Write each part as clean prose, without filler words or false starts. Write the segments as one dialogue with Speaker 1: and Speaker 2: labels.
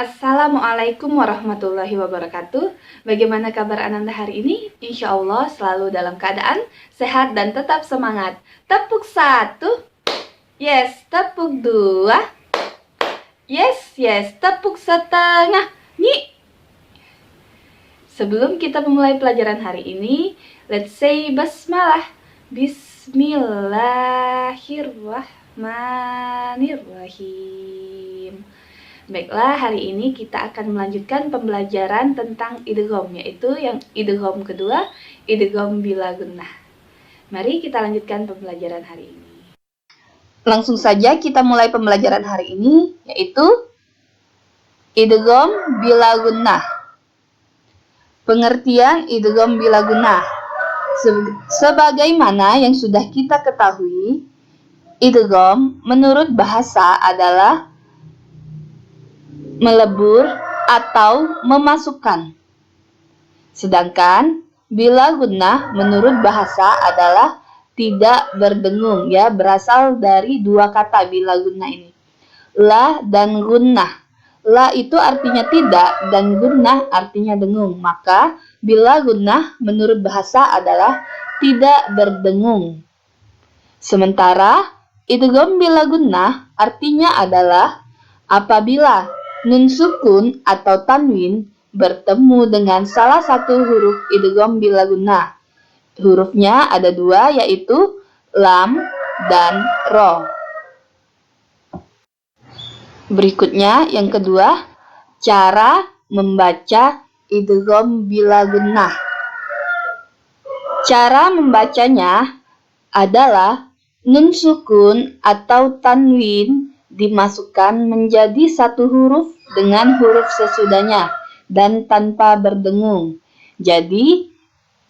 Speaker 1: Assalamualaikum warahmatullahi wabarakatuh. Bagaimana kabar Ananda hari ini? Insya Allah selalu dalam keadaan sehat dan tetap semangat. Tepuk 1, yes. Tepuk 2, yes. Tepuk setengah, nyi. Sebelum kita memulai pelajaran hari ini, let's say basmalah. Bismillahirrahmanirrahim. Baiklah, hari ini kita akan melanjutkan pembelajaran tentang idgham, yaitu yang idgham kedua, idgham bila gunnah. Mari kita lanjutkan pembelajaran hari ini. Langsung saja kita mulai pembelajaran hari ini, yaitu idgham bila gunnah. Pengertian idgham bila gunnah. Sebagaimana yang sudah kita ketahui, idgham menurut bahasa adalah melebur atau memasukkan. Sedangkan bila gunnah menurut bahasa adalah tidak berdengung, ya, berasal dari dua kata bila gunnah ini. La dan gunnah. La itu artinya tidak dan gunnah artinya dengung. Maka bila gunnah menurut bahasa adalah tidak berdengung. Sementara idgham bila gunnah artinya adalah apabila nun sukun atau tanwin bertemu dengan salah satu huruf idgham bila gunnah. Hurufnya ada dua, yaitu lam dan ro. Berikutnya yang kedua, cara membaca idgham bila gunnah. Cara membacanya adalah nun sukun atau tanwin dimasukkan menjadi satu huruf dengan huruf sesudahnya dan tanpa berdengung. Jadi,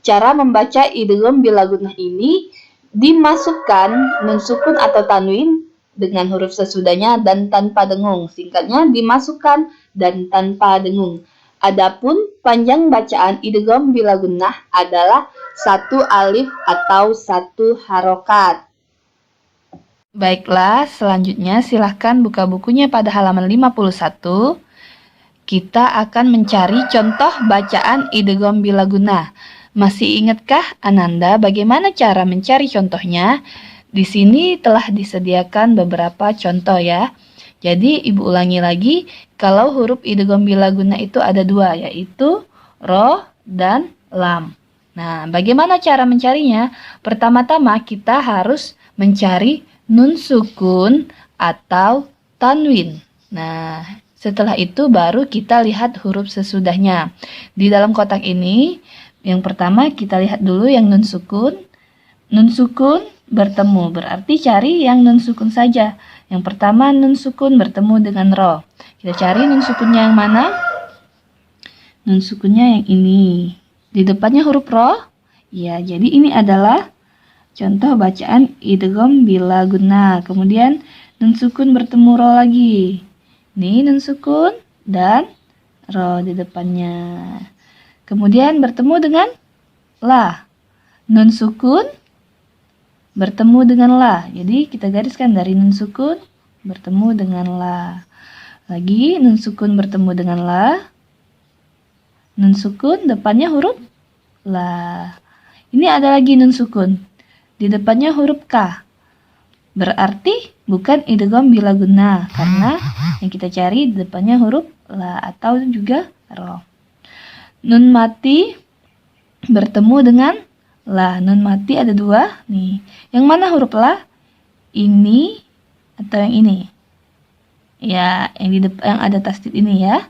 Speaker 1: cara membaca idgham bila gunnah ini dimasukkan nun sukun atau tanwin dengan huruf sesudahnya dan tanpa dengung. Singkatnya, dimasukkan dan tanpa dengung. Adapun panjang bacaan idgham bila gunnah adalah satu alif atau satu harokat. Baiklah, selanjutnya silahkan buka bukunya pada halaman 51. Kita akan mencari contoh bacaan idgham bila gunnah. Masih ingatkah Ananda bagaimana cara mencari contohnya? Di sini telah disediakan beberapa contoh, ya. Jadi Ibu ulangi lagi, kalau huruf idgham bila gunnah itu ada dua, yaitu ro dan lam. Nah, bagaimana cara mencarinya? Pertama-tama kita harus mencari nun sukun atau tanwin. Nah, setelah itu baru kita lihat huruf sesudahnya. Di dalam kotak ini, yang pertama kita lihat dulu yang nun sukun. Nun sukun bertemu, berarti cari yang nun sukun saja. Yang pertama nun sukun bertemu dengan ro. Kita cari nun sukunnya yang mana? Nun sukunnya yang ini. Di depannya huruf ro. Ya, jadi ini adalah contoh bacaan idgham bila gunnah. Kemudian nun sukun bertemu ro lagi. Ini nun sukun dan ro di depannya. Kemudian bertemu dengan la. Nun sukun bertemu dengan la. Jadi kita gariskan dari nun sukun bertemu dengan la. Lagi nun sukun bertemu dengan la. Nun sukun depannya huruf la. Ini ada lagi nun sukun. Di depannya huruf K. Berarti bukan idgham bila gunnah, karena yang kita cari di depannya huruf la atau juga ro. Nun mati bertemu dengan la. Nun mati ada dua nih. Yang mana huruf la? Ini atau yang ini? Ya, yang ada tasdid ini, ya.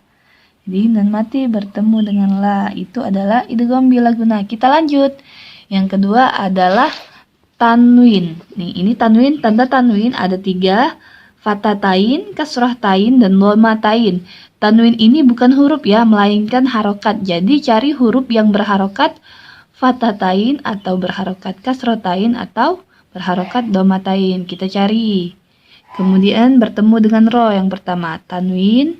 Speaker 1: Jadi nun mati bertemu dengan la, itu adalah idgham bila gunnah. Kita lanjut. Yang kedua adalah tanwin. Nih, ini tanwin, tanda tanwin ada 3, fathatain, kasrohtain, dan dhammatain. Tanwin ini bukan huruf, ya, melainkan harokat. Jadi cari huruf yang berharokat fathatain atau berharokat kasrohtain atau berharokat dhammatain. Kita cari. Kemudian bertemu dengan ro yang pertama. Tanwin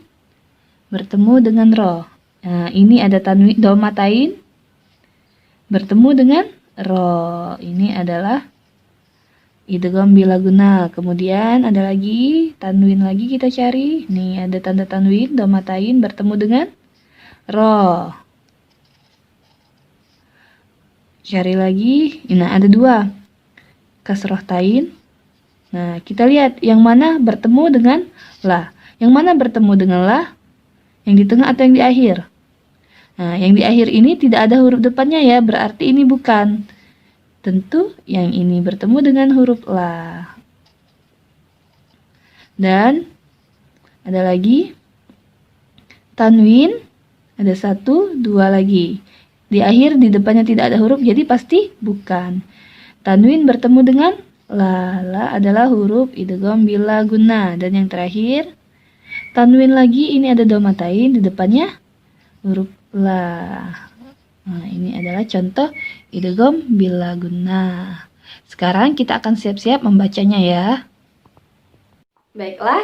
Speaker 1: bertemu dengan ro. Nah, ini ada tanwin dhammatain bertemu dengan ro. Ini adalah idgham bilaguna. Kemudian ada lagi tanwin lagi kita cari. Nih ada tanda tanwin domatain bertemu dengan ro. Cari lagi. Nah ada dua kasroh tain. Nah kita lihat yang mana bertemu dengan la. Yang mana bertemu dengan la? Yang di tengah atau yang di akhir? Nah yang di akhir ini tidak ada huruf depannya ya, berarti ini bukan. Tentu yang ini bertemu dengan huruf la. Dan ada lagi tanwin, ada satu, dua lagi. Di akhir di depannya tidak ada huruf, jadi pasti bukan. Tanwin bertemu dengan la. La adalah huruf idgham bila guna. Dan yang terakhir, tanwin lagi, ini ada domatain, di depannya huruf la. Nah, ini adalah contoh idgham bila guna. Sekarang kita akan siap-siap membacanya ya. Baiklah,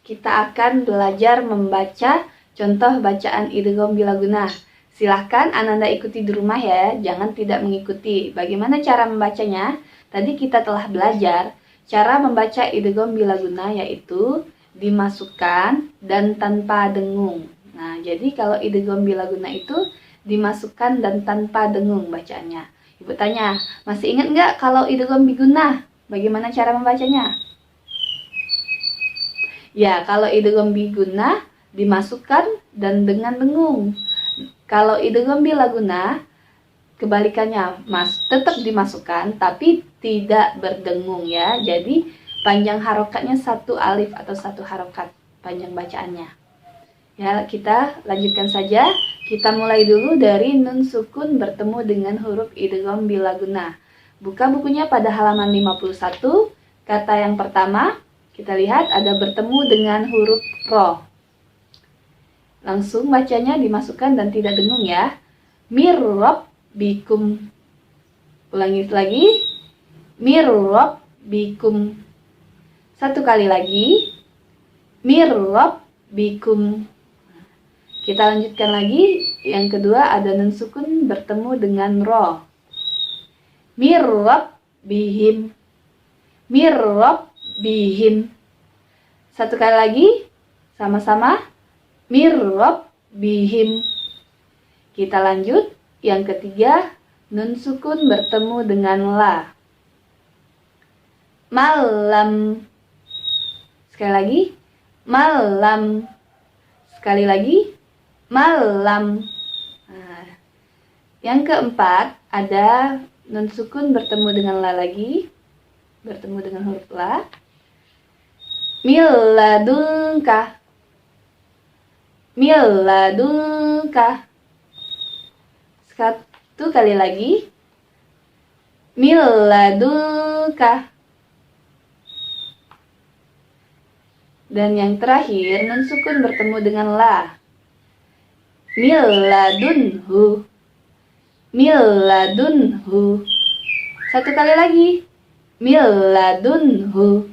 Speaker 1: kita akan belajar membaca contoh bacaan idgham bila guna. Silahkan Ananda ikuti di rumah ya, jangan tidak mengikuti. Bagaimana cara membacanya? Tadi kita telah belajar cara membaca idgham bila guna, yaitu dimasukkan dan tanpa dengung. Nah, jadi kalau idgham bila guna itu dimasukkan dan tanpa dengung bacaannya. Ibu tanya, masih ingat nggak kalau idgham biguna? Bagaimana cara membacanya? Ya, kalau idgham biguna dimasukkan dan dengan dengung. Kalau idgham bilaguna kebalikannya, tetap dimasukkan tapi tidak berdengung ya. Jadi panjang harokatnya satu alif atau satu harokat panjang bacaannya. Ya, kita lanjutkan saja. Kita mulai dulu dari nun sukun bertemu dengan huruf idgham bilaguna. Buka bukunya pada halaman 51. Kata yang pertama, kita lihat ada bertemu dengan huruf ro. Langsung bacanya dimasukkan dan tidak dengung ya. Mirrob bikum. Ulangi lagi. Mirrob bikum. Satu kali lagi. Mirrob bikum. Kita lanjutkan lagi. Yang kedua ada nun sukun bertemu dengan ro. Mirrob bihim. Mirrob bihim. Satu kali lagi. Sama-sama. Mirrob bihim. Kita lanjut. Yang ketiga, nun sukun bertemu dengan la. Malam. Sekali lagi. Malam. Sekali lagi. Malam. Nah, yang keempat, ada nun sukun bertemu dengan la lagi. Bertemu dengan huruf la. Miladunka. Miladunka. Satu kali lagi. Miladunka. Dan yang terakhir, nun sukun bertemu dengan la. Miladunhu. Miladunhu. Satu kali lagi. Miladunhu.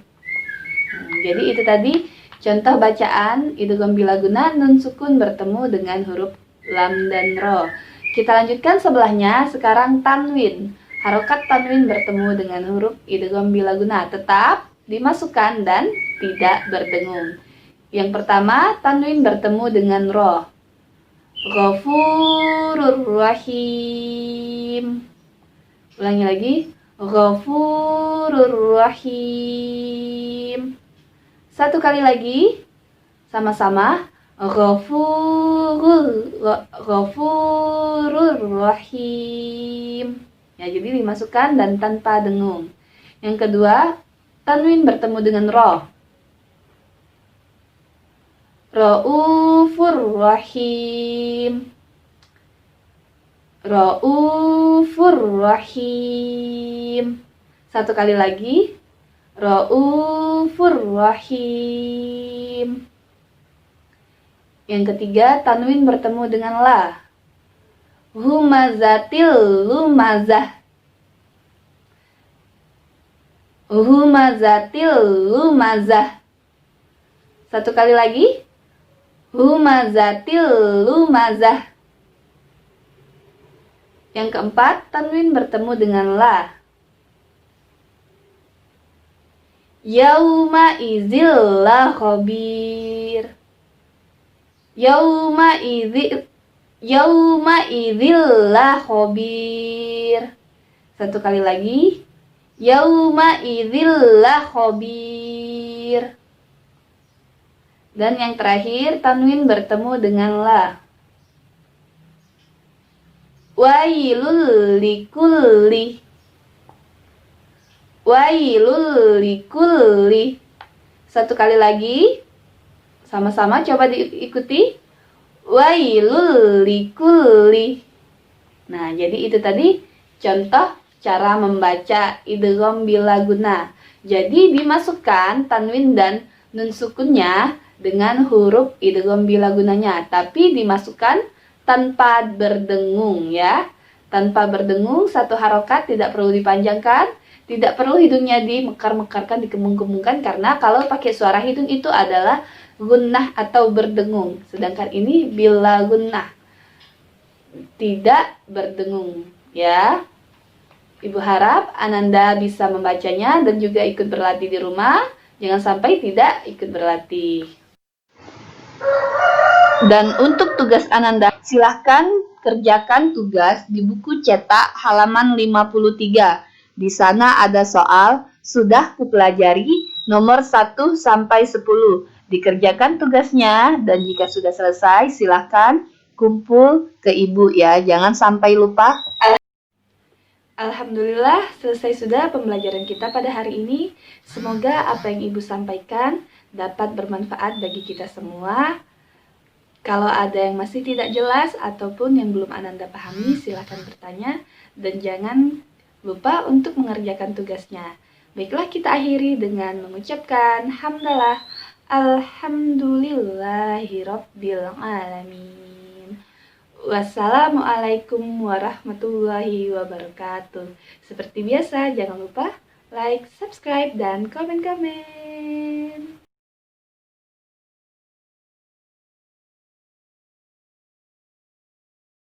Speaker 1: Jadi itu tadi contoh bacaan idgham bilaguna nun sukun bertemu dengan huruf lam dan ro. Kita lanjutkan sebelahnya. Sekarang tanwin. Harokat tanwin bertemu dengan huruf idgham bilaguna. Tetap dimasukkan dan tidak berdengung. Yang pertama, tanwin bertemu dengan ro. Ghafurur rahim. Ulangi lagi. Ghafurur rahim. Satu kali lagi. Sama-sama. Ghafurur rahim. Ya, jadi dimasukkan dan tanpa dengung. Yang kedua, tanwin bertemu dengan ro. Raufur rahim. Raufur rahim. Satu kali lagi. Raufur rahim. Yang ketiga, tanwin bertemu dengan la. Humazatil lumazah. Humazatil lumazah. Satu kali lagi. Humazatil lumazah. Yang keempat, tanwin bertemu dengan la. Yauma idzil la khabir. Yauma idzil la khabir. Satu kali lagi. Yauma idzil la khabir. Dan yang terakhir, tanwin bertemu dengan la. Wailul likulli. Wailul likulli. Satu kali lagi. Sama-sama coba diikuti. Wailul likulli. Nah, jadi itu tadi contoh cara membaca idgham bila guna. Jadi dimasukkan tanwin dan nun sukunnya dengan huruf idgham bila gunanya, tapi dimasukkan tanpa berdengung ya. Tanpa berdengung, satu harokat tidak perlu dipanjangkan, tidak perlu hidungnya dimekar-mekarkan, dikembung-kembungkan, karena kalau pakai suara hidung itu adalah gunnah atau berdengung. Sedangkan ini bila gunnah, tidak berdengung ya. Ibu harap Ananda bisa membacanya dan juga ikut berlatih di rumah. Jangan sampai tidak ikut berlatih. Dan untuk tugas Ananda, silahkan kerjakan tugas di buku cetak halaman 53. Di sana ada soal sudah kupelajari nomor 1 sampai 10. Dikerjakan tugasnya dan jika sudah selesai silahkan kumpul ke ibu ya. Jangan sampai lupa. Alhamdulillah selesai sudah pembelajaran kita pada hari ini. Semoga apa yang ibu sampaikan dapat bermanfaat bagi kita semua. Kalau ada yang masih tidak jelas ataupun yang belum Ananda pahami, silahkan bertanya dan jangan lupa untuk mengerjakan tugasnya. Baiklah, kita akhiri dengan mengucapkan hamdalah alhamdulillahirabbil alamin. Wassalamualaikum warahmatullahi wabarakatuh. Seperti biasa, jangan lupa like, subscribe, dan komen-komen.